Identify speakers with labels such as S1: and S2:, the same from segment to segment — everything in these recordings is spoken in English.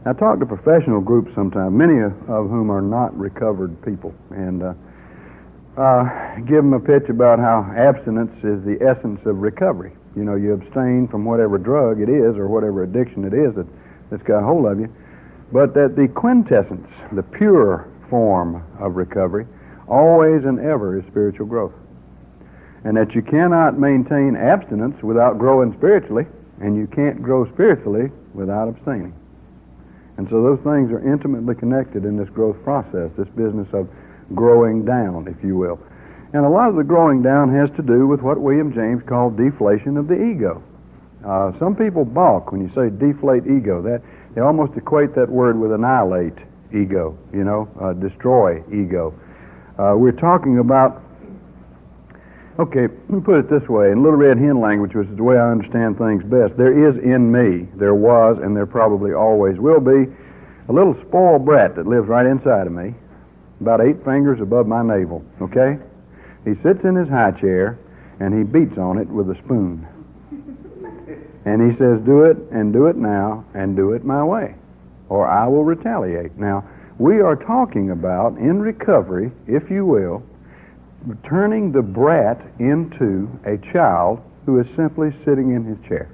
S1: I talk to professional groups sometimes, many of whom are not recovered people, and give them a pitch about how abstinence is the essence of recovery. You know, you abstain from whatever drug it is or whatever addiction it is that's got hold of you, but that the quintessence, the pure form of recovery, always and ever is spiritual growth. And that you cannot maintain abstinence without growing spiritually, and you can't grow spiritually without abstaining. And so those things are intimately connected in this growth process, this business of growing down, if you will. And a lot of the growing down has to do with what William James called deflation of the ego. Some people balk when you say deflate ego. That they almost equate that word with annihilate ego, destroy ego. We're talking about, okay, let me put it this way, in Little Red Hen language, which is the way I understand things best, there is in me, there was, and there probably always will be, a little spoiled brat that lives right inside of me, about 8 fingers above my navel, okay? He sits in his high chair, and he beats on it with a spoon. And he says, do it, and do it now, and do it my way, or I will retaliate. Now, we are talking about, in recovery, if you will, turning the brat into a child who is simply sitting in his chair.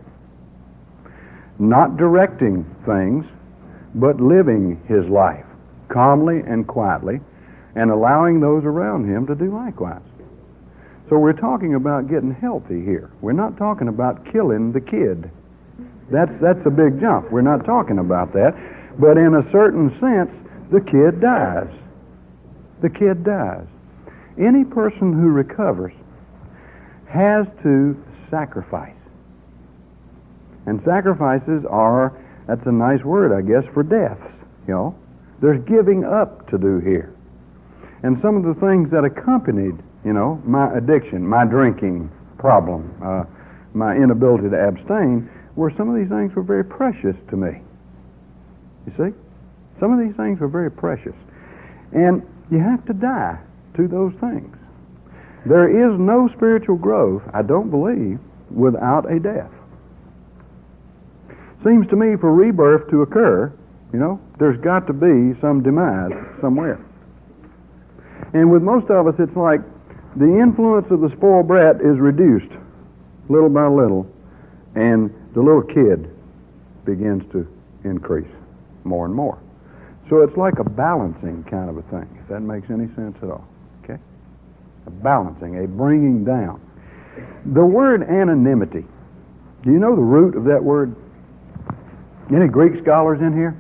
S1: Not directing things, but living his life calmly and quietly, and allowing those around him to do likewise. So we're talking about getting healthy here. We're not talking about killing the kid. That's a big jump. We're not talking about that. But in a certain sense, the kid dies. The kid dies. Any person who recovers has to sacrifice. And sacrifices are, that's a nice word, I guess, for deaths, There's giving up to do here. And some of the things that accompanied, my addiction, my drinking problem, my inability to abstain, some of these things were very precious to me. You see? Some of these things were very precious. And you have to die to those things. There is no spiritual growth, I don't believe, without a death. Seems to me for rebirth to occur, there's got to be some demise somewhere. And with most of us, it's like the influence of the spoiled brat is reduced little by little, and the little kid begins to increase more and more. So it's like a balancing kind of a thing, if that makes any sense at all. Okay? A balancing, a bringing down. The word anonymity, do you know the root of that word? Any Greek scholars in here?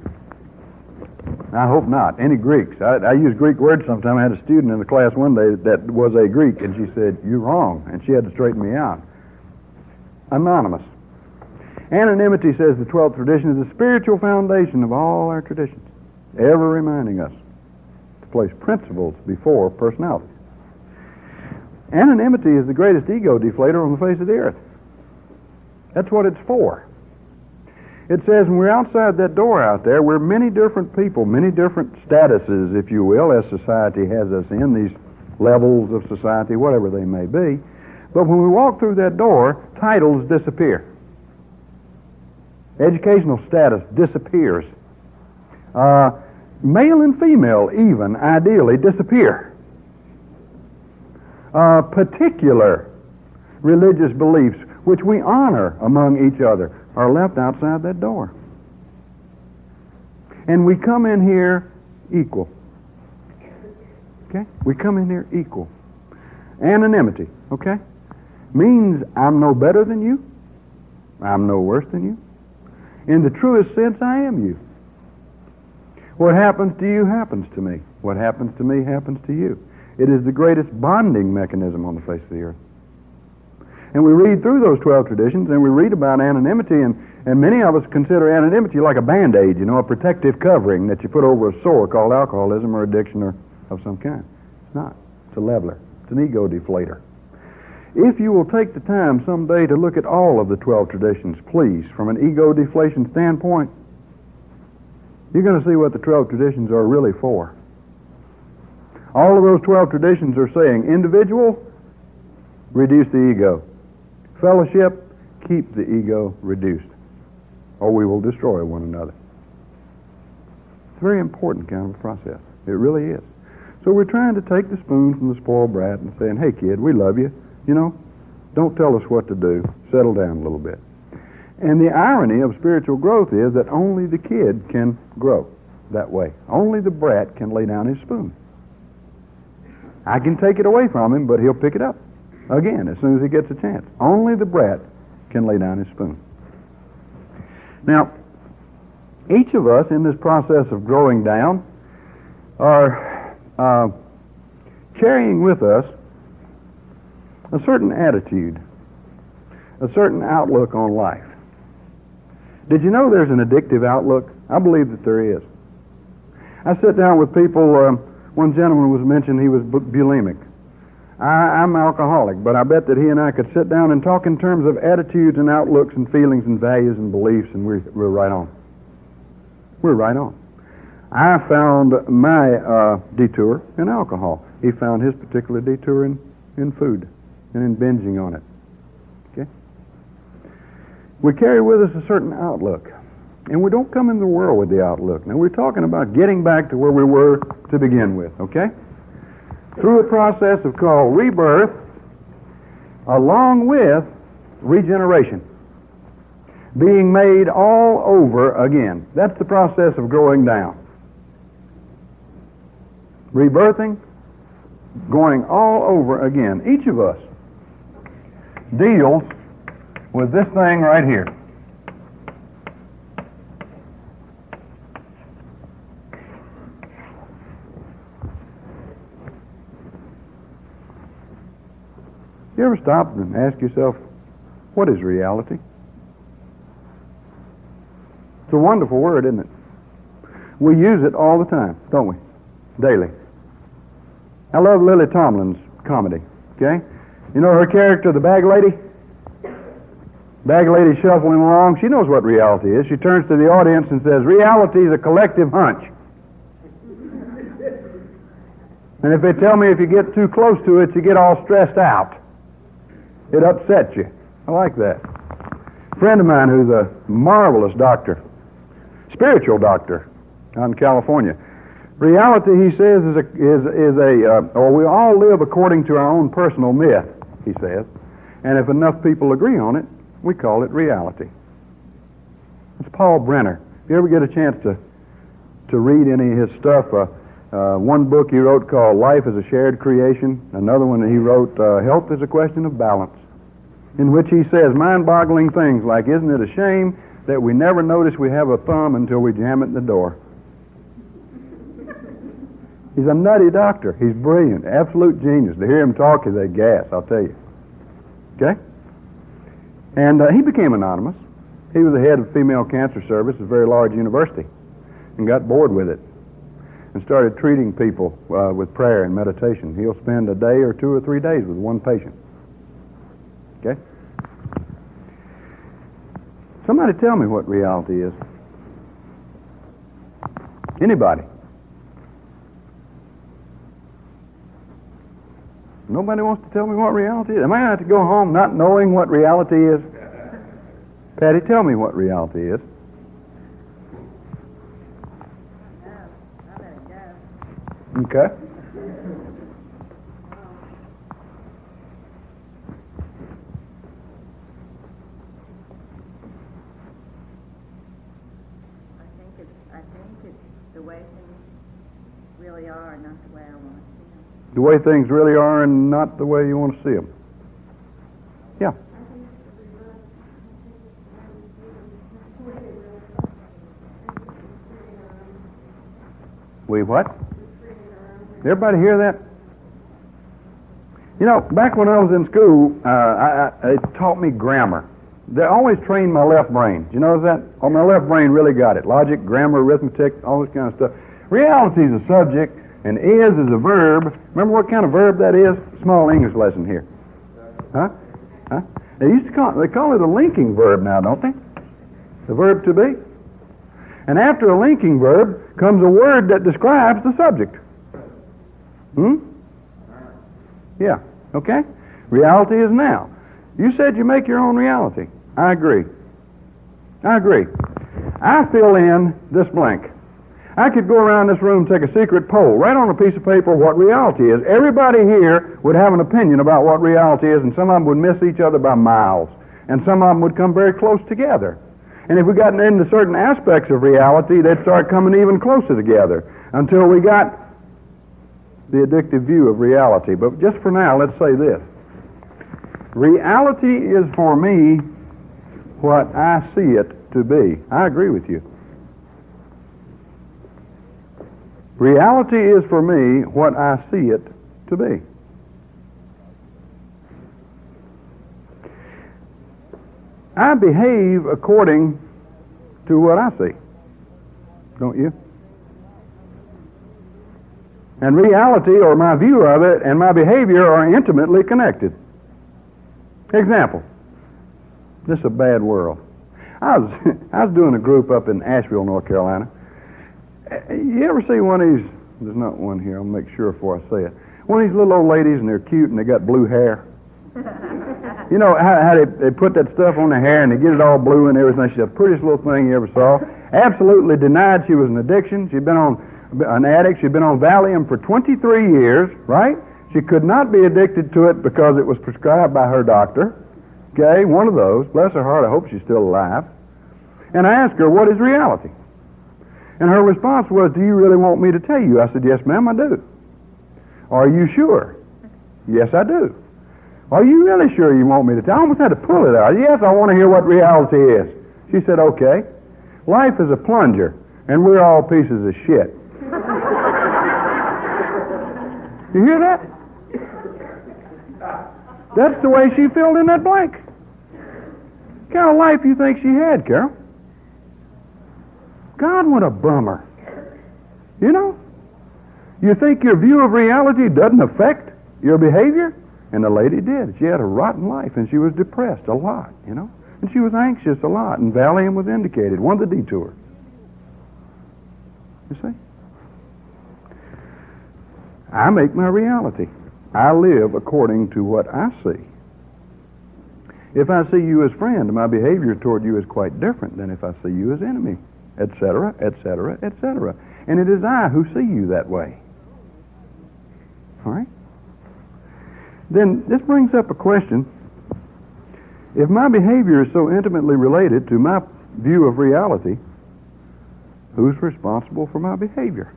S1: I hope not. Any Greeks? I use Greek words sometimes. I had a student in the class one day that was a Greek, and she said, "You're wrong," and she had to straighten me out. Anonymous. Anonymity, says the 12th tradition, is the spiritual foundation of all our traditions, ever reminding us to place principles before personalities. Anonymity is the greatest ego deflator on the face of the earth. That's what it's for. It says when we're outside that door out there, we're many different people, many different statuses, if you will, as society has us in, these levels of society, whatever they may be. But when we walk through that door, titles disappear. Educational status disappears. Male and female, even, ideally, disappear. Particular religious beliefs, which we honor among each other, are left outside that door. And we come in here equal. Okay? We come in here equal. Anonymity, okay? Means I'm no better than you. I'm no worse than you. In the truest sense, I am you. What happens to you happens to me. What happens to me happens to you. It is the greatest bonding mechanism on the face of the earth. And we read through those 12 traditions, and we read about anonymity, and many of us consider anonymity like a Band-Aid, a protective covering that you put over a sore called alcoholism or addiction or of some kind. It's not. It's a leveler. It's an ego deflator. If you will take the time someday to look at all of the 12 traditions, please, from an ego deflation standpoint, you're going to see what the 12 traditions are really for. All of those 12 traditions are saying, individual, reduce the ego. Fellowship, keep the ego reduced, or we will destroy one another. a very important kind of a process. It really is. So we're trying to take the spoon from the spoiled brat and saying, hey, kid, we love you. You know, don't tell us what to do. Settle down a little bit. And the irony of spiritual growth is that only the kid can grow that way. Only the brat can lay down his spoon. I can take it away from him, but he'll pick it up again as soon as he gets a chance. Only the brat can lay down his spoon. Now, each of us in this process of growing down are carrying with us a certain attitude, a certain outlook on life. Did you know there's an addictive outlook? I believe that there is. I sit down with people. One gentleman was mentioned he was bulimic. I'm alcoholic, but I bet that he and I could sit down and talk in terms of attitudes and outlooks and feelings and values and beliefs, and we're right on. We're right on. I found my detour in alcohol. He found his particular detour in food and in binging on it. Okay? We carry with us a certain outlook, and we don't come in the world with the outlook. Now, we're talking about getting back to where we were to begin with, okay? Through a process of called rebirth, along with regeneration. Being made all over again. That's the process of growing down. Rebirthing, going all over again. Each of us deals with this thing right here. You ever stop and ask yourself, what is reality? It's a wonderful word, isn't it? We use it all the time, don't we? Daily. I love Lily Tomlin's comedy, okay? You know her character, the bag lady? Bag lady shuffling along. She knows what reality is. She turns to the audience and says, reality is a collective hunch. And if they tell me if you get too close to it, you get all stressed out. It upsets you. I like that. A friend of mine who's a marvelous doctor, spiritual doctor out in California. Reality, he says, we all live according to our own personal myth, he says. And if enough people agree on it, we call it reality. It's Paul Brenner. If you ever get a chance to read any of his stuff, one book he wrote called Life is a Shared Creation, another one that he wrote, Health is a Question of Balance, in which he says mind-boggling things like, isn't it a shame that we never notice we have a thumb until we jam it in the door? He's a nutty doctor. He's brilliant, absolute genius. To hear him talk is a gas, I'll tell you. Okay? And he became anonymous. He was the head of female cancer service at a very large university and got bored with it and started treating people with prayer and meditation. He'll spend a day or 2 or 3 days with one patient. Okay? Somebody tell me what reality is. Anybody? Nobody wants to tell me what reality is. Am I going to have to go home not knowing what reality is? Patty, tell me what reality is. Okay.
S2: I think it's the way things really are, not the way I want to see them.
S1: The way things really are and not the way you want to see them. Yeah. We what? Everybody hear that? You know, back when I was in school, it taught me grammar. They always trained my left brain. Do you notice that? Oh, my left brain really got it. Logic, grammar, arithmetic, all this kind of stuff. Reality is a subject, and is a verb. Remember what kind of verb that is? Small English lesson here. Huh? They call it a linking verb now, don't they? The verb to be. And after a linking verb comes a word that describes the subject. Yeah, okay? Reality is now. You said you make your own reality. I agree. I fill in this blank. I could go around this room and take a secret poll, right on a piece of paper, what reality is. Everybody here would have an opinion about what reality is, and some of them would miss each other by miles, and some of them would come very close together. And if we got into certain aspects of reality, they'd start coming even closer together until we got the addictive view of reality. But just for now, let's say this. Reality is for me what I see it to be. I agree with you. Reality is for me what I see it to be. I behave according to what I see. Don't you? And reality, or my view of it, and my behavior are intimately connected. Example. This is a bad world. I was doing a group up in Asheville, North Carolina. You ever see one of these? There's not one here. I'll make sure before I say it. One of these little old ladies, and they're cute, and they got blue hair. You know how they put that stuff on their hair, and they get it all blue and everything. She's the prettiest little thing you ever saw. Absolutely denied she was an addiction. She'd been on an addict. She'd been on Valium for 23 years, right? She could not be addicted to it because it was prescribed by her doctor. Okay, one of those. Bless her heart, I hope she's still alive. And I asked her, what is reality? And her response was, do you really want me to tell you? I said, yes, ma'am, I do. Are you sure? Yes, I do. Are you really sure you want me to tell? I almost had to pull it out. Yes, I want to hear what reality is. She said, okay. Life is a plunger, and we're all pieces of shit. You hear that? That's the way she filled in that blank. What kind of life you think she had, Carol? God, what a bummer. You know? You think your view of reality doesn't affect your behavior? And the lady did. She had a rotten life, and she was depressed a lot, you know? And she was anxious a lot, and Valium was indicated, one of the detours. You see? I make my reality. I live according to what I see. If I see you as friend, my behavior toward you is quite different than if I see you as enemy, etc., etc., etc. And it is I who see you that way. All right? Then this brings up a question. If my behavior is so intimately related to my view of reality, who's responsible for my behavior?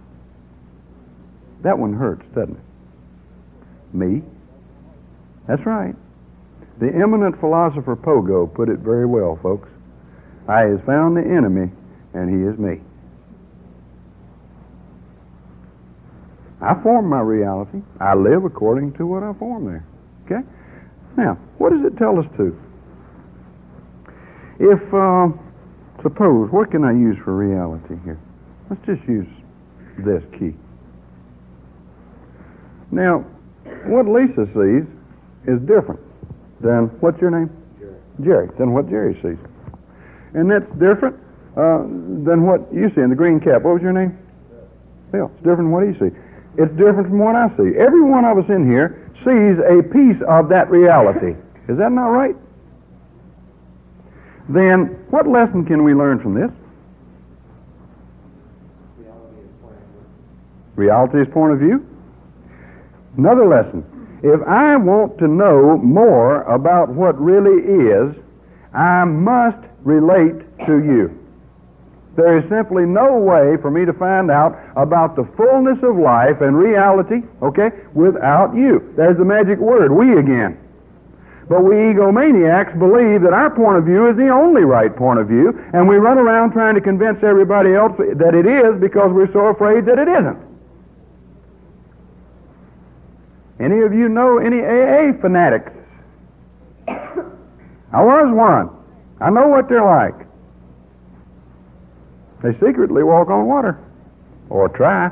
S1: That one hurts, doesn't it? Me. That's right. The eminent philosopher Pogo put it very well, folks. I has found the enemy, and he is me. I form my reality. I live according to what I form there. Okay? Now, what does it tell us to? If, suppose, what can I use for reality here? Let's just use this key. Now, what Lisa sees is different than, what's your name? Jerry. Than what Jerry sees. And that's different than what you see in the green cap. What was your name? Bill. It's different than what he sees. It's different from what I see. Every one of us in here sees a piece of that reality. Is that not right? Then, what lesson can we learn from this? Reality is point of view. Another lesson. If I want to know more about what really is, I must relate to you. There is simply no way for me to find out about the fullness of life and reality, okay, without you. There's the magic word, we again. But we egomaniacs believe that our point of view is the only right point of view, and we run around trying to convince everybody else that it is because we're so afraid that it isn't. Any of you know any AA fanatics? I was one. I know what they're like. They secretly walk on water. Or try.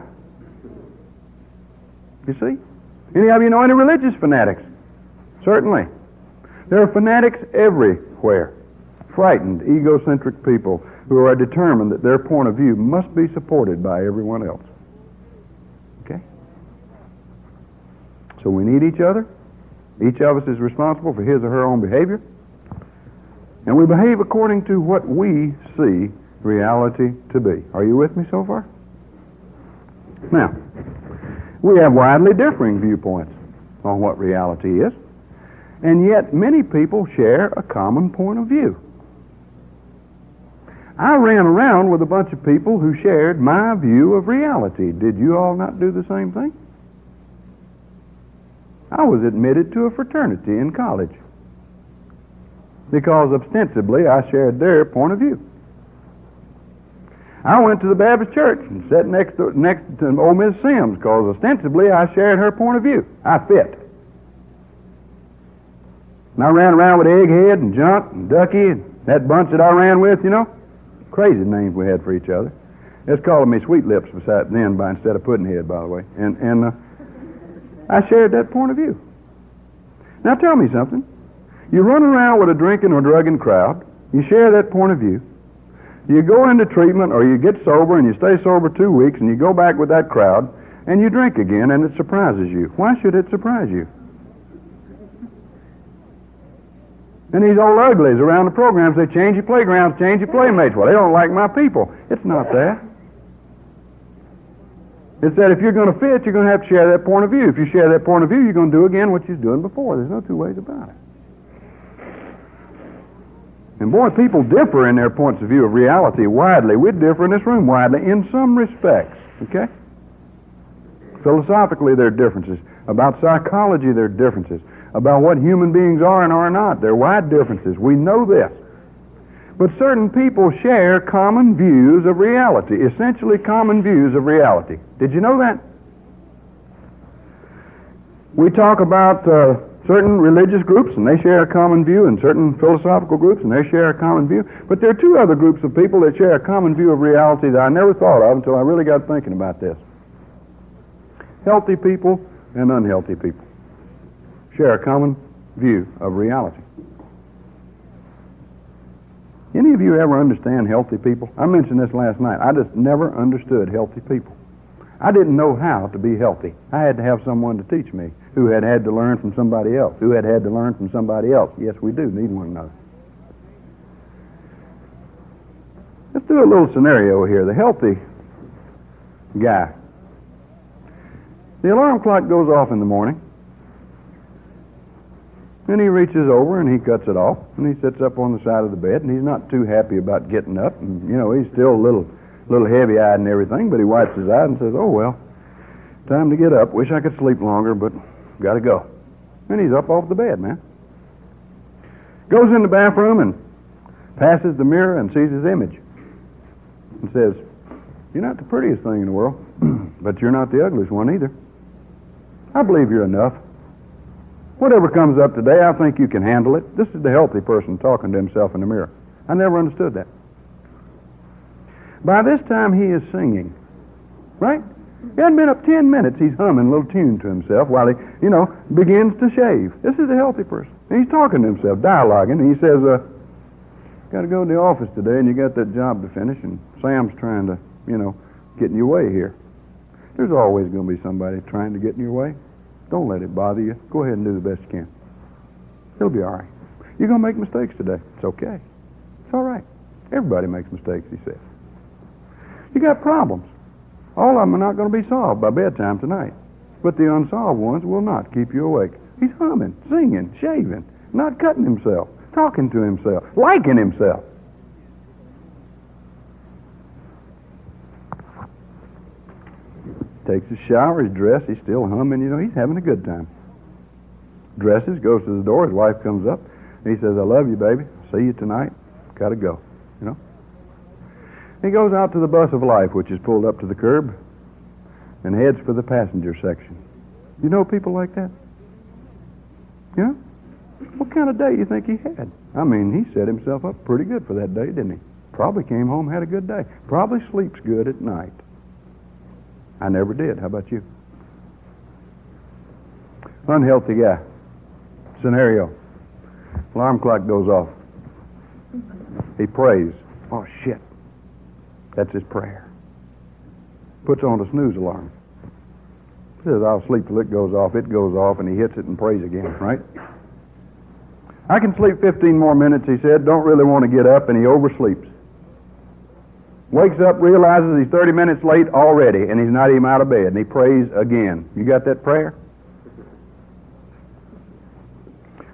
S1: You see? Any of you know any religious fanatics? Certainly. There are fanatics everywhere. Frightened, egocentric people who are determined that their point of view must be supported by everyone else. Okay? So we need each other. Each of us is responsible for his or her own behavior. And we behave according to what we see reality to be. Are you with me so far? Now, we have widely differing viewpoints on what reality is, and yet many people share a common point of view. I ran around with a bunch of people who shared my view of reality. Did you all not do the same thing? I was admitted to a fraternity in college because ostensibly I shared their point of view. I went to the Baptist church and sat next to old Miss Sims because ostensibly I shared her point of view. I fit. And I ran around with Egghead and Junk and Ducky and that bunch that I ran with, you know. Crazy names we had for each other. It's calling me Sweet Lips beside then instead of Puddinhead, by the way. And I shared that point of view. Now tell me something. You run around with a drinking or drugging crowd. You share that point of view. You go into treatment or you get sober and you stay sober 2 weeks and you go back with that crowd and you drink again and it surprises you. Why should it surprise you? And these old uglies around the programs, they change your playgrounds, change your playmates. Well, they don't like my people. It's not that. It's that if you're going to fit, you're going to have to share that point of view. If you share that point of view, you're going to do again what you're doing before. There's no two ways about it. And boy, people differ in their points of view of reality widely. We differ in this room widely in some respects, okay? Philosophically, there are differences. About psychology, there are differences. About what human beings are and are not, there are wide differences. We know this. But certain people share common views of reality, essentially common views of reality. Did you know that? We talk about certain religious groups, and they share a common view, and certain philosophical groups, and they share a common view. But there are two other groups of people that share a common view of reality that I never thought of until I really got thinking about this. Healthy people and unhealthy people share a common view of reality. Any of you ever understand healthy people? I mentioned this last night. I just never understood healthy people. I didn't know how to be healthy. I had to have someone to teach me who had to learn from somebody else, who had to learn from somebody else. Yes, we do need one another. Let's do a little scenario here. The healthy guy. The alarm clock goes off in the morning, and he reaches over and he cuts it off, and he sits up on the side of the bed, and he's not too happy about getting up, and you know, he's still a little heavy-eyed and everything, but he wipes his eyes and says, oh well, time to get up. Wish I could sleep longer, but gotta go. And he's up off the bed, man. Goes in the bathroom and passes the mirror and sees his image and says, you're not the prettiest thing in the world, but you're not the ugliest one either. I believe you're enough. Whatever comes up today, I think you can handle it. This is the healthy person talking to himself in the mirror. I never understood that. By this time, he is singing, right? He hadn't been up 10 minutes. He's humming a little tune to himself while he, begins to shave. This is the healthy person. And he's talking to himself, dialoguing, and he says, got to go to the office today, and you got that job to finish, and Sam's trying to, get in your way here. There's always going to be somebody trying to get in your way. Don't let it bother you. Go ahead and do the best you can. It'll be all right. You're going to make mistakes today. It's okay. It's all right. Everybody makes mistakes, he says. You got problems. All of them are not going to be solved by bedtime tonight. But the unsolved ones will not keep you awake. He's humming, singing, shaving, not cutting himself, talking to himself, liking himself. Takes his shower, he's dressed, he's still humming, he's having a good time. Dresses, goes to the door, his wife comes up, and he says, I love you, baby. See you tonight. Gotta go, He goes out to the bus of life, which is pulled up to the curb, and heads for the passenger section. You know people like that? Yeah? What kind of day you think he had? I mean, he set himself up pretty good for that day, didn't he? Probably came home, had a good day. Probably sleeps good at night. I never did. How about you? Unhealthy guy. Scenario. Alarm clock goes off. He prays. Oh, shit. That's his prayer. Puts on the snooze alarm. Says, I'll sleep till it goes off, and he hits it and prays again, right? I can sleep 15 more minutes, he said. Don't really want to get up, and he oversleeps. Wakes up, realizes he's 30 minutes late already, and he's not even out of bed, and he prays again. You got that prayer?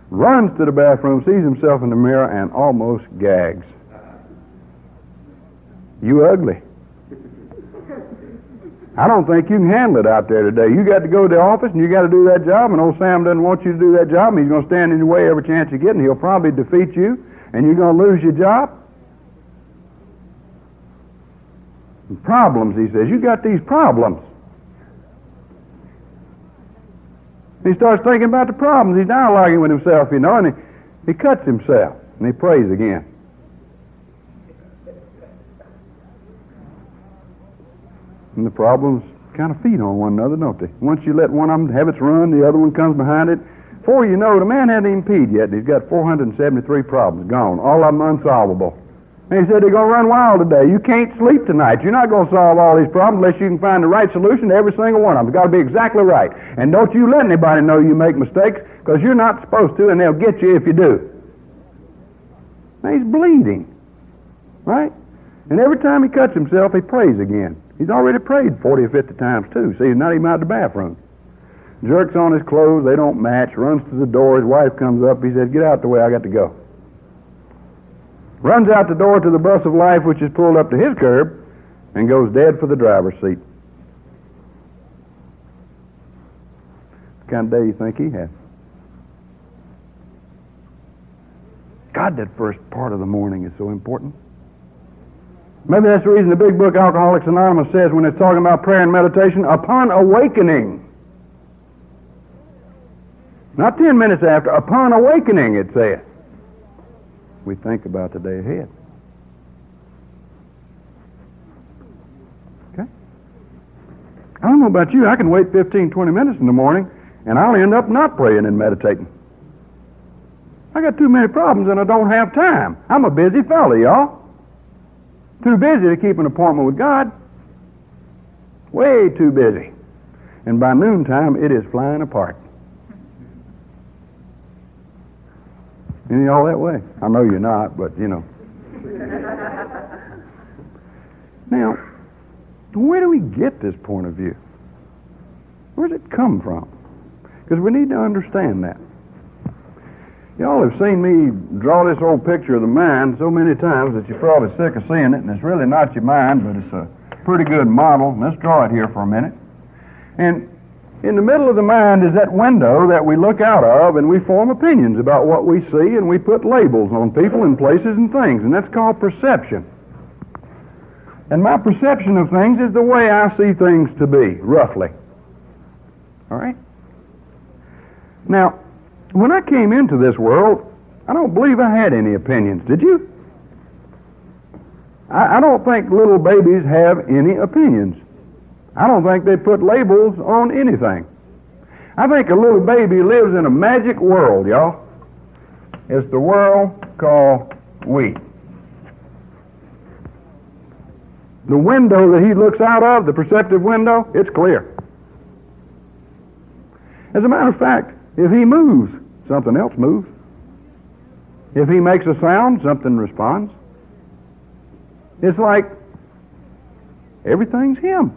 S1: Runs to the bathroom, sees himself in the mirror, and almost gags. You ugly. I don't think you can handle it out there today. You got to go to the office, and you got to do that job, and old Sam doesn't want you to do that job, and he's going to stand in your way every chance you get, and he'll probably defeat you, and you're going to lose your job. Problems, he says. You got these problems. He starts thinking about the problems. He's dialoguing with himself, you know, and he cuts himself, and he prays again. And the problems kind of feed on one another, don't they? Once you let one of them have its run, the other one comes behind it. Before you know it, the man hasn't even peed yet, and he's got 473 problems gone, all of them unsolvable. And he said they're going to run wild today. You can't sleep tonight. You're not going to solve all these problems unless you can find the right solution to every single one of them. It's got to be exactly right. And don't you let anybody know you make mistakes, because you're not supposed to, and they'll get you if you do. Now he's bleeding, right? And every time he cuts himself, he prays again. He's already prayed 40 or 50 times, too. See, he's not even out of the bathroom. Jerks on his clothes. They don't match. Runs to the door. His wife comes up. He says, "Get out the way. I got to go." Runs out the door to the bus of life, which is pulled up to his curb, and goes dead for the driver's seat. What kind of day you think he had? God, that first part of the morning is so important. Maybe that's the reason the big book Alcoholics Anonymous says, when it's talking about prayer and meditation, upon awakening. Not 10 minutes after, upon awakening, it says. We think about the day ahead. Okay? I don't know about you, I can wait 15, 20 minutes in the morning, and I'll end up not praying and meditating. I got too many problems and I don't have time. I'm a busy fella, y'all. Too busy to keep an appointment with God. Way too busy. And by noontime, it is flying apart. Any of y'all that way? I know you're not, but you know. Now, where do we get this point of view? Where does it come from? Because we need to understand that. Y'all have seen me draw this old picture of the mind so many times that you're probably sick of seeing it, and it's really not your mind, but it's a pretty good model. Let's draw it here for a minute. And in the middle of the mind is that window that we look out of, and we form opinions about what we see, and we put labels on people and places and things, and that's called perception. And my perception of things is the way I see things to be, roughly. All right? Now, when I came into this world, I don't believe I had any opinions. Did you? I don't think little babies have any opinions. I don't think they put labels on anything. I think a little baby lives in a magic world, y'all. It's the world called we. The window that he looks out of, the perceptive window, it's clear. As a matter of fact, if he moves, something else moves. If he makes a sound, something responds. It's like everything's him,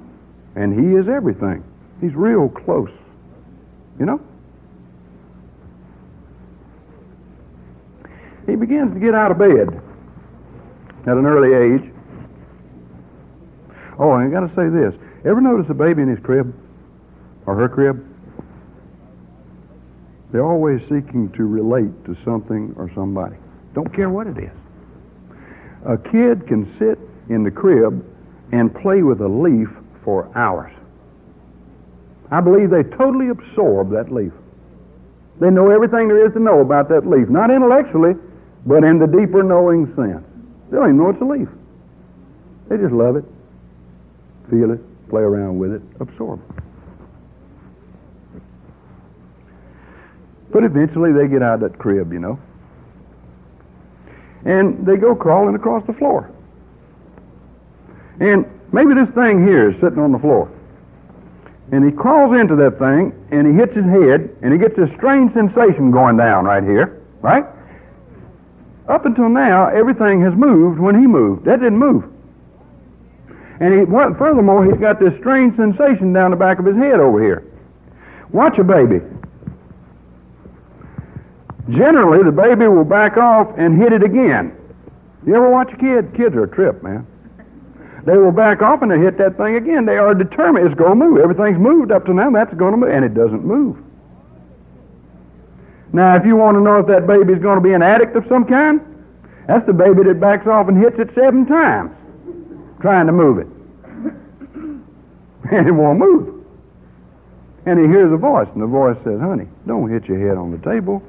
S1: and he is everything. He's real close, you know? He begins to get out of bed at an early age. Oh, I got to say this. Ever notice a baby in his crib or her crib? They're always seeking to relate to something or somebody. Don't care what it is. A kid can sit in the crib and play with a leaf for hours. I believe they totally absorb that leaf. They know everything there is to know about that leaf. Not intellectually, but in the deeper knowing sense. They don't even know it's a leaf. They just love it, feel it, play around with it, absorb it. But eventually they get out of that crib, you know. And they go crawling across the floor. And maybe this thing here is sitting on the floor. And he crawls into that thing, and he hits his head, and he gets this strange sensation going down right here, right? Up until now, everything has moved when he moved. That didn't move. And furthermore, he's got this strange sensation down the back of his head over here. Watch a baby. Generally, the baby will back off and hit it again. You ever watch a kid? Kids are a trip, man. They will back off and they hit that thing again. They are determined it's going to move. Everything's moved up to now. That's going to move, and it doesn't move. Now, if you want to know if that baby is going to be an addict of some kind, that's the baby that backs off and hits it 7 times, trying to move it. And it won't move. And he hears a voice, and the voice says, honey, don't hit your head on the table.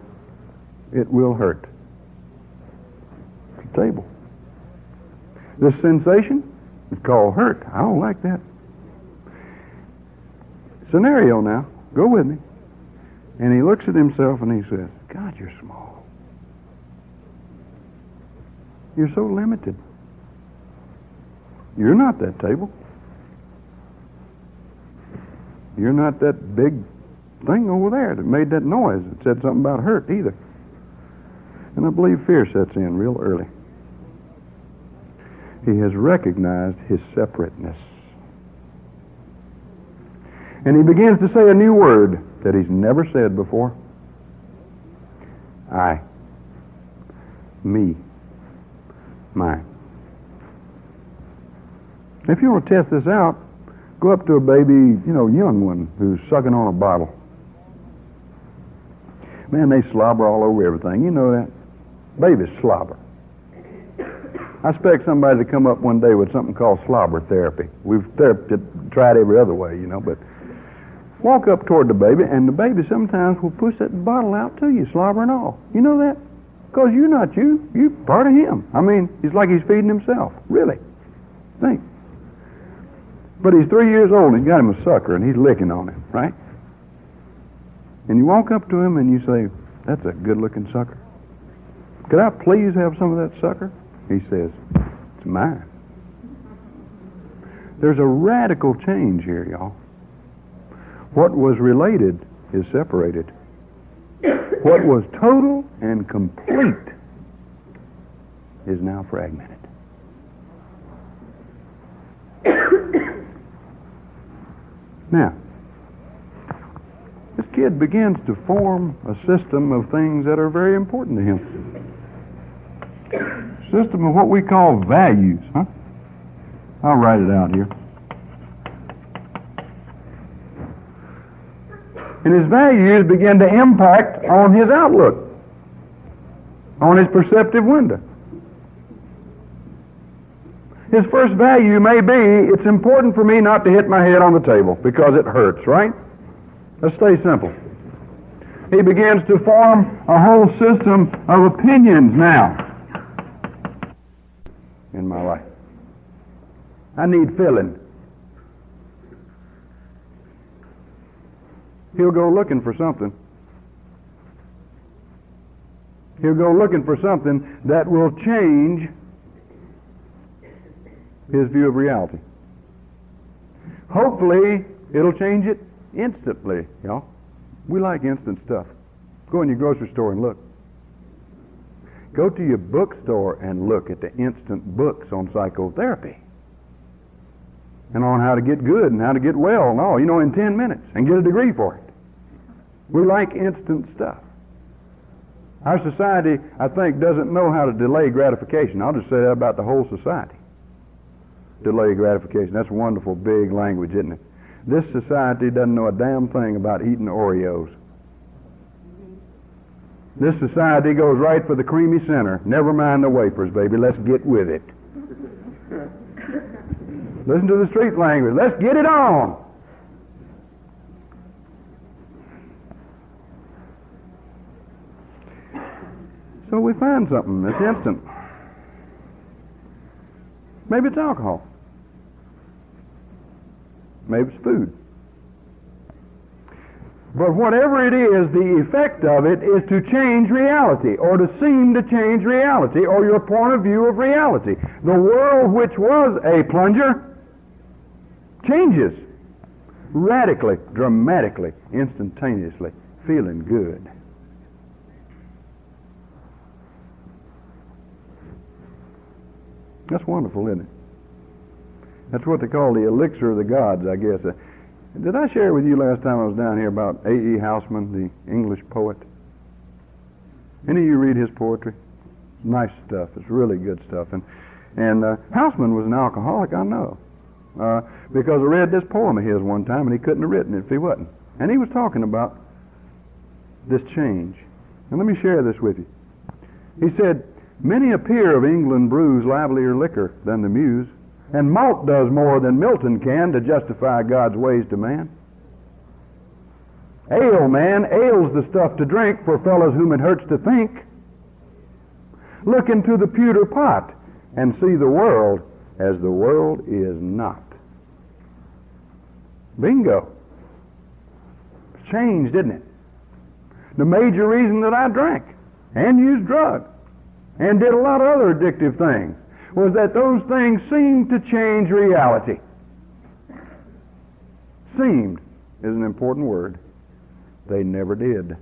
S1: It will hurt. The table. This sensation is called hurt. I don't like that. Scenario now. Go with me. And he looks at himself and he says, God, you're small. You're so limited. You're not that table. You're not that big thing over there that made that noise that said something about hurt either. And I believe fear sets in real early. He has recognized his separateness. And he begins to say a new word that he's never said before. I. Me. Mine. If you want to test this out, go up to a baby, young one who's sucking on a bottle. Man, they slobber all over everything. You know that? Babies slobber. I expect somebody to come up one day with something called slobber therapy. We've tried every other way, but walk up toward the baby, and the baby sometimes will push that bottle out to you, slobber and all. You know that? Because you're not you. You're part of him. I mean, it's like he's feeding himself. Really. Think. But he's 3 years old, and he's got him a sucker, and he's licking on him, right? And you walk up to him, and you say, that's a good-looking sucker. Could I please have some of that sucker? He says, it's mine. There's a radical change here, y'all. What was related is separated. What was total and complete is now fragmented. Now, this kid begins to form a system of things that are very important to him. System of what we call values, huh? I'll write it out here. And his values begin to impact on his outlook, on his perceptive window. His first value may be, it's important for me not to hit my head on the table because it hurts, right? Let's stay simple. He begins to form a whole system of opinions now in my life. I need filling. He'll go looking for something. He'll go looking for something that will change his view of reality. Hopefully, it'll change it instantly, y'all. We like instant stuff. Go in your grocery store and look. Go to your bookstore and look at the instant books on psychotherapy and on how to get good and how to get well and all, in 10 minutes and get a degree for it. We like instant stuff. Our society, I think, doesn't know how to delay gratification. I'll just say that about the whole society. Delay gratification. That's wonderful, big language, isn't it? This society doesn't know a damn thing about eating Oreos. This society goes right for the creamy center. Never mind the wafers, baby. Let's get with it. Listen to the street language. Let's get it on. So we find something that's instant. Maybe it's alcohol. Maybe it's food. But whatever it is, the effect of it is to change reality, or to seem to change reality, or your point of view of reality. The world which was a plunger changes radically, dramatically, instantaneously, feeling good. That's wonderful, isn't it? That's what they call the elixir of the gods, I guess. Did I share with you last time I was down here about A.E. Housman, the English poet? Any of you read his poetry? Nice stuff. It's really good stuff. And Housman was an alcoholic, I know, because I read this poem of his one time, and he couldn't have written it if he wasn't. And he was talking about this change. And let me share this with you. He said, "Many a peer of England brews livelier liquor than the muse, and malt does more than Milton can to justify God's ways to man. Ale, man, ale's the stuff to drink for fellows whom it hurts to think. Look into the pewter pot and see the world as the world is not." Bingo. It's changed, isn't it? The major reason that I drank and used drugs and did a lot of other addictive things was that those things seemed to change reality. Seemed is an important word. They never did.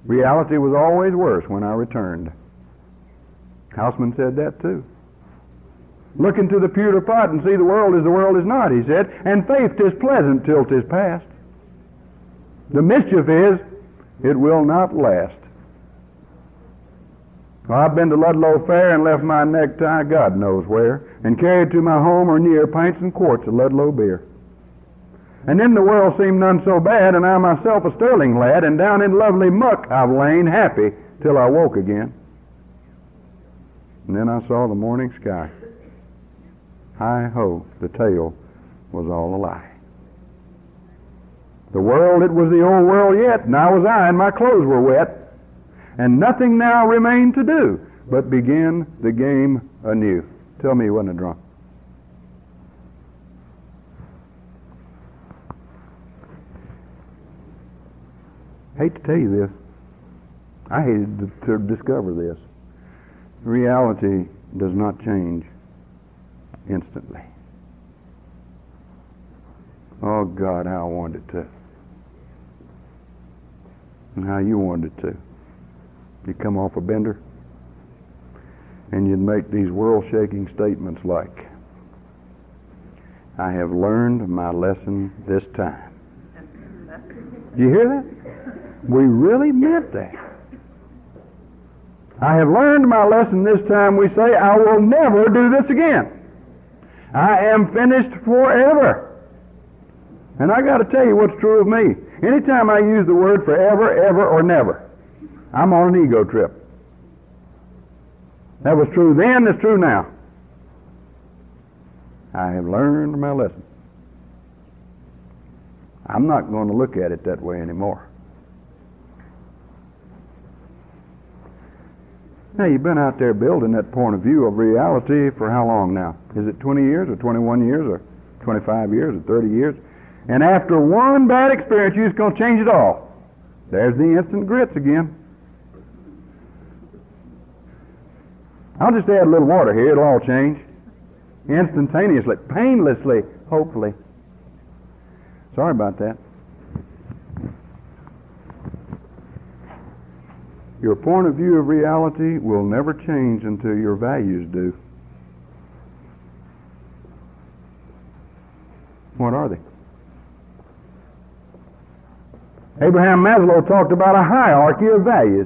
S1: Reality was always worse when I returned. Housman said that too. Look into the pewter pot and see the world as the world is not, he said, and faith 'tis pleasant till 'tis past. The mischief is, it will not last. Well, I've been to Ludlow Fair and left my necktie God knows where, and carried to my home or near pints and quarts of Ludlow beer. And then the world seemed none so bad, and I myself a sterling lad, and down in lovely muck I've lain happy till I woke again. And then I saw the morning sky. Hi-ho, the tale was all a lie. The world, it was the old world yet, and I was I, and my clothes were wet. And nothing now remained to do but begin the game anew. Tell me he wasn't a drunk. Hate to tell you this. I hated to discover this. Reality does not change instantly. Oh God, how I wanted it to. And how you wanted it to. You come off a bender and you'd make these world-shaking statements like, "I have learned my lesson this time." Do you hear that? We really meant that. I have learned my lesson this time, we say. I will never do this again. I am finished forever. And I got to tell you what's true of me. Anytime I use the word forever, ever, or never, I'm on an ego trip. That was true then, it's true now. I have learned my lesson. I'm not going to look at it that way anymore. Now, you've been out there building that point of view of reality for how long now? Is it 20 years or 21 years or 25 years or 30 years? And after one bad experience, you're just going to change it all. There's the instant grits again. I'll just add a little water here. It'll all change. Instantaneously, painlessly, hopefully. Sorry about that. Your point of view of reality will never change until your values do. What are they? Abraham Maslow talked about a hierarchy of values.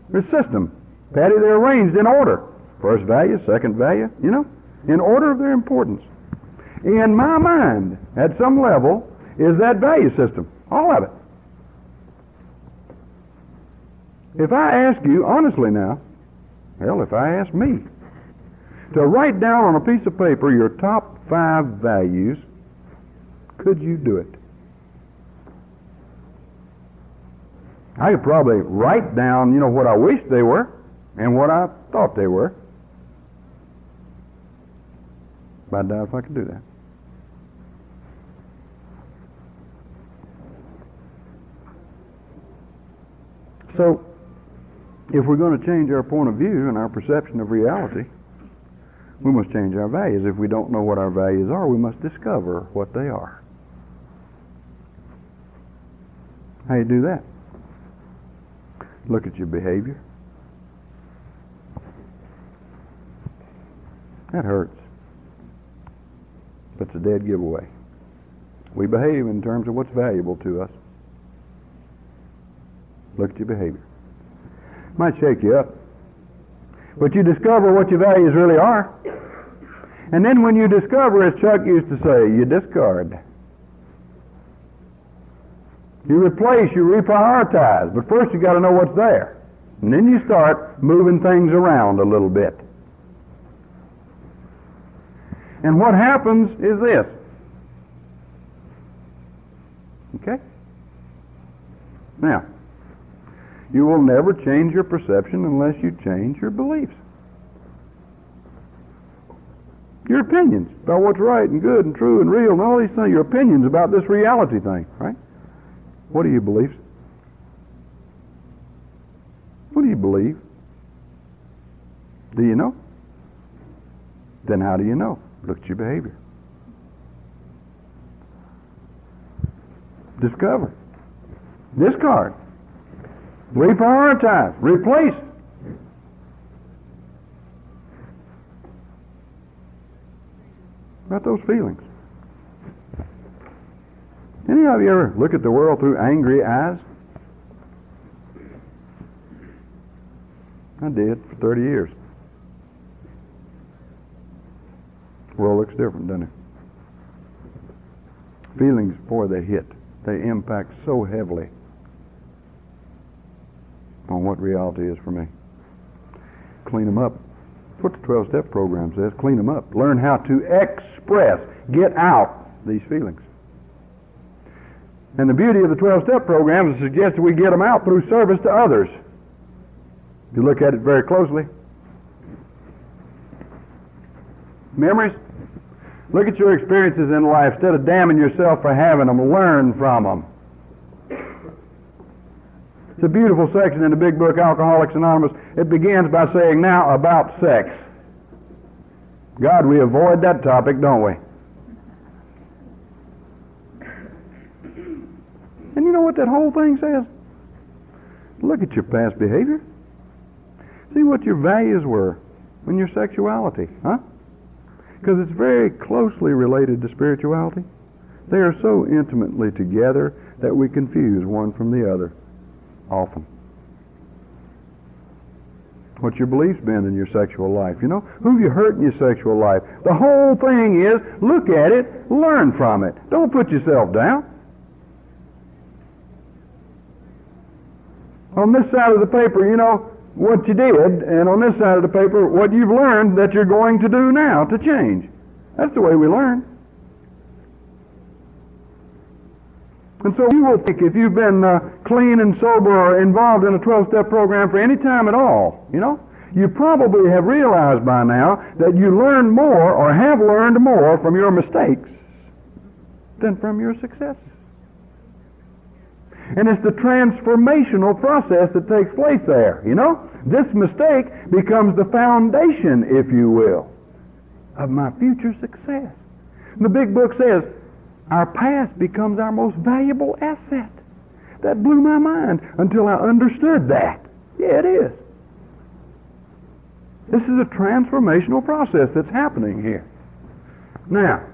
S1: There's a system. Patty, they're arranged in order. First value, second value, in order of their importance. In my mind, at some level, is that value system. All of it. If I ask you, honestly now, if I ask me, to write down on a piece of paper your top 5 values, could you do it? I could probably write down, what I wish they were and what I thought they were. But I doubt if I could do that. So, if we're going to change our point of view and our perception of reality, we must change our values. If we don't know what our values are, we must discover what they are. How do you do that? Look at your behavior. That hurts. But it's a dead giveaway. We behave in terms of what's valuable to us. Look at your behavior. Might shake you up. But you discover what your values really are. And then when you discover, as Chuck used to say, you discard. You replace, you reprioritize. But first you got to know what's there. And then you start moving things around a little bit. And what happens is this. Okay? Now, you will never change your perception unless you change your beliefs. Your opinions about what's right and good and true and real and all these things. Your opinions about this reality thing, right? What are your beliefs? What do you believe? Do you know? Then how do you know? Look at your behavior. Discover. Discard. Reprioritize. Replace. About those feelings. Any of you ever look at the world through angry eyes? I did for 30 years. The world looks different, doesn't it? Feelings, boy, they hit. They impact so heavily on what reality is for me. Clean them up. That's what the 12-step program says. Clean them up. Learn how to express, get out these feelings. And the beauty of the 12-step program is to suggest that we get them out through service to others. If you look at it very closely. Memories. Look at your experiences in life. Instead of damning yourself for having them, learn from them. It's a beautiful section in the big book, Alcoholics Anonymous. It begins by saying, now about sex. God, we avoid that topic, don't we? And you know what that whole thing says? Look at your past behavior. See what your values were in your sexuality, huh? Because it's very closely related to spirituality. They are so intimately together that we confuse one from the other often. What's your beliefs been in your sexual life? You know, who have you hurt in your sexual life? The whole thing is, look at it, learn from it. Don't put yourself down. On this side of the paper, you know, what you did, and on this side of the paper, what you've learned that you're going to do now to change. That's the way we learn. And so you will think if you've been clean and sober or involved in a 12-step program for any time at all, you know, you probably have realized by now that you learn more or have learned more from your mistakes than from your successes. And it's the transformational process that takes place there, you know. This mistake becomes the foundation, if you will, of my future success. And the big book says, our past becomes our most valuable asset. That blew my mind until I understood that. Yeah, it is. This is a transformational process that's happening here. Now,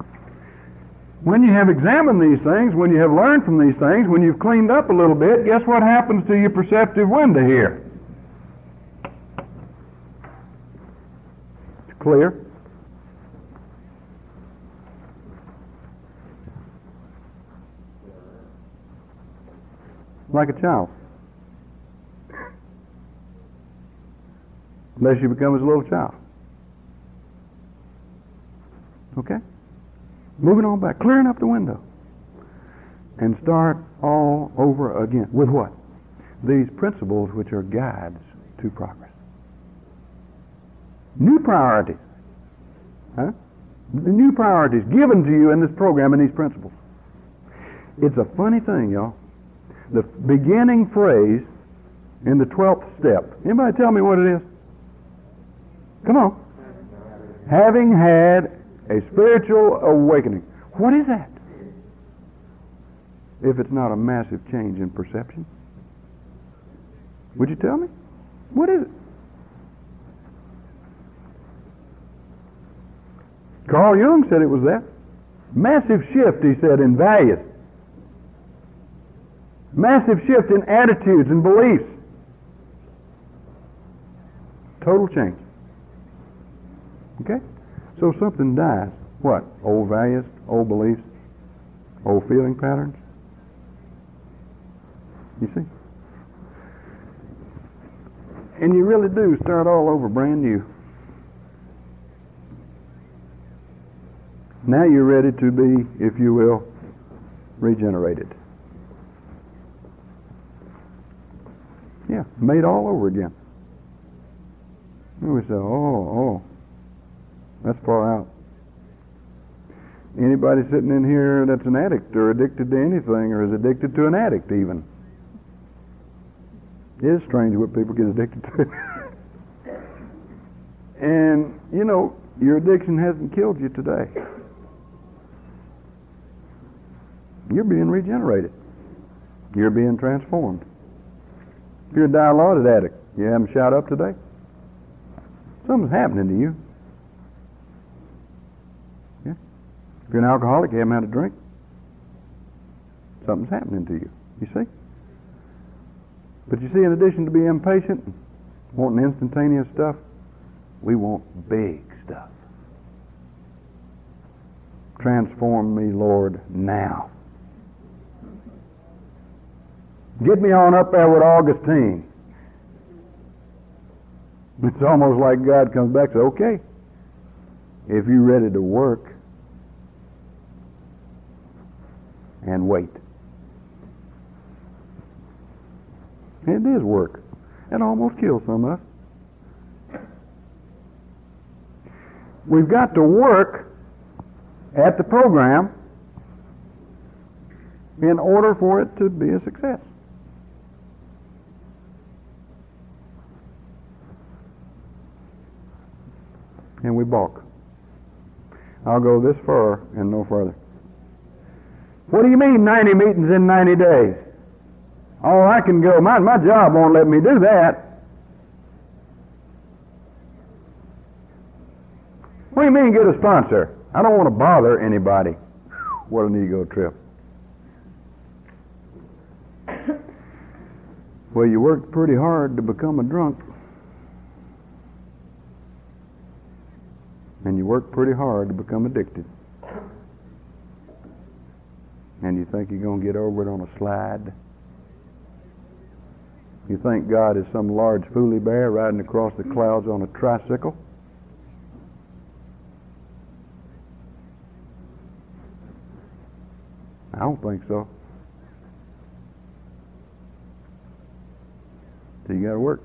S1: when you have examined these things, when you have learned from these things, when you've cleaned up a little bit, guess what happens to your perceptive window here? It's clear. Like a child. Unless you become as a little child. Okay? Moving on back, clearing up the window. And start all over again. With what? These principles which are guides to progress. New priorities. Huh? The new priorities given to you in this program and these principles. It's a funny thing, y'all. The beginning phrase in the 12th step. Anybody tell me what it is? Come on. Having had a spiritual awakening. What is that? If it's not a massive change in perception. Would you tell me? What is it? Carl Jung said it was that. Massive shift, he said, in values. Massive shift in attitudes and beliefs. Total change. Okay? So something dies. What? Old values, old beliefs, old feeling patterns. You see? And you really do start all over brand new. Now you're ready to be, if you will, regenerated. Yeah, made all over again. And we say, oh, that's far out. Anybody sitting in here that's an addict or addicted to anything or is addicted to an addict even? It is strange what people get addicted to. And, you know, your addiction hasn't killed you today. You're being regenerated. You're being transformed. If you're a dilaudid addict, you haven't shot up today? Something's happening to you. Yeah. If you're an alcoholic, you haven't had a drink? Something's happening to you. You see? But you see, in addition to being impatient, wanting instantaneous stuff, we want big stuff. Transform me, Lord, now. Get me on up there with Augustine. It's almost like God comes back and says, okay, if you're ready to work, and wait. It is work. It almost kills some of us. We've got to work at the program in order for it to be a success. And we balk. I'll go this far and no further. What do you mean 90 meetings in 90 days? Oh, I can go. My job won't let me do that. What do you mean get a sponsor? I don't want to bother anybody. What an ego trip. Well, you worked pretty hard to become a drunk. And you work pretty hard to become addicted. And you think you're going to get over it on a slide? You think God is some large foolie bear riding across the clouds on a tricycle? I don't think so. So you got to work.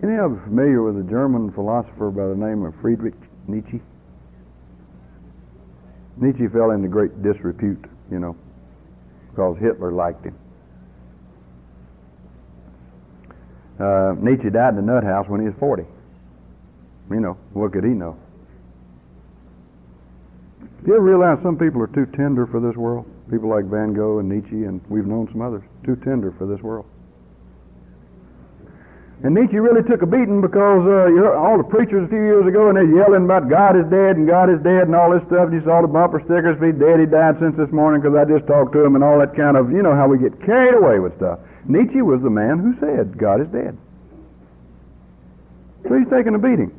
S1: Any of you familiar with a German philosopher by the name of Friedrich Nietzsche? Nietzsche fell into great disrepute, you know, because Hitler liked him. Nietzsche died in the nut house when he was 40. You know, what could he know? Do you ever realize some people are too tender for this world? People like Van Gogh and Nietzsche, and we've known some others, too tender for this world. And Nietzsche really took a beating because you heard all the preachers a few years ago, and they're yelling about God is dead and God is dead and all this stuff. And you saw the bumper stickers, if he's dead, he died since this morning because I just talked to him and all that kind of, you know how we get carried away with stuff. Nietzsche was the man who said God is dead. So he's taking a beating.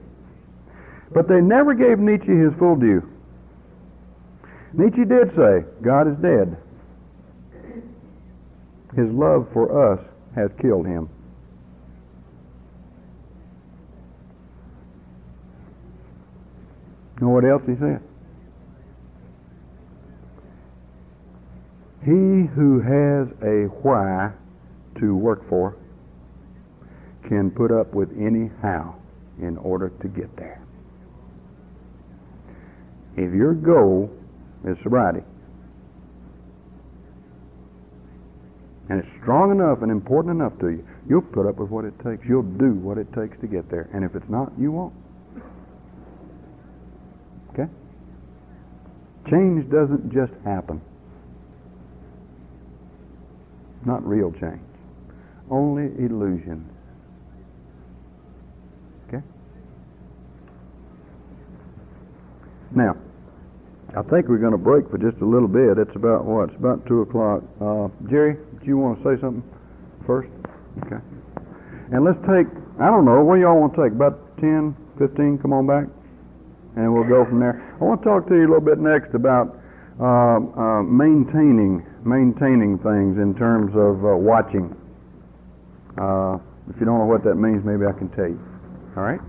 S1: But they never gave Nietzsche his full due. Nietzsche did say, God is dead. His love for us has killed him. You know what else he said? He who has a why to work for can put up with any how in order to get there. If your goal is sobriety, and it's strong enough and important enough to you, you'll put up with what it takes. You'll do what it takes to get there. And if it's not, you won't. Okay? Change doesn't just happen. Not real change. Only illusions. Okay? Now, I think we're going to break for just a little bit. It's about what? It's about 2 o'clock. Jerry, do you want to say something first? Okay. And let's take, I don't know, what do y'all want to take? About 10, 15? Come on back. And we'll go from there. I want to talk to you a little bit next about maintaining things in terms of watching. If you don't know what that means, maybe I can tell you. All right?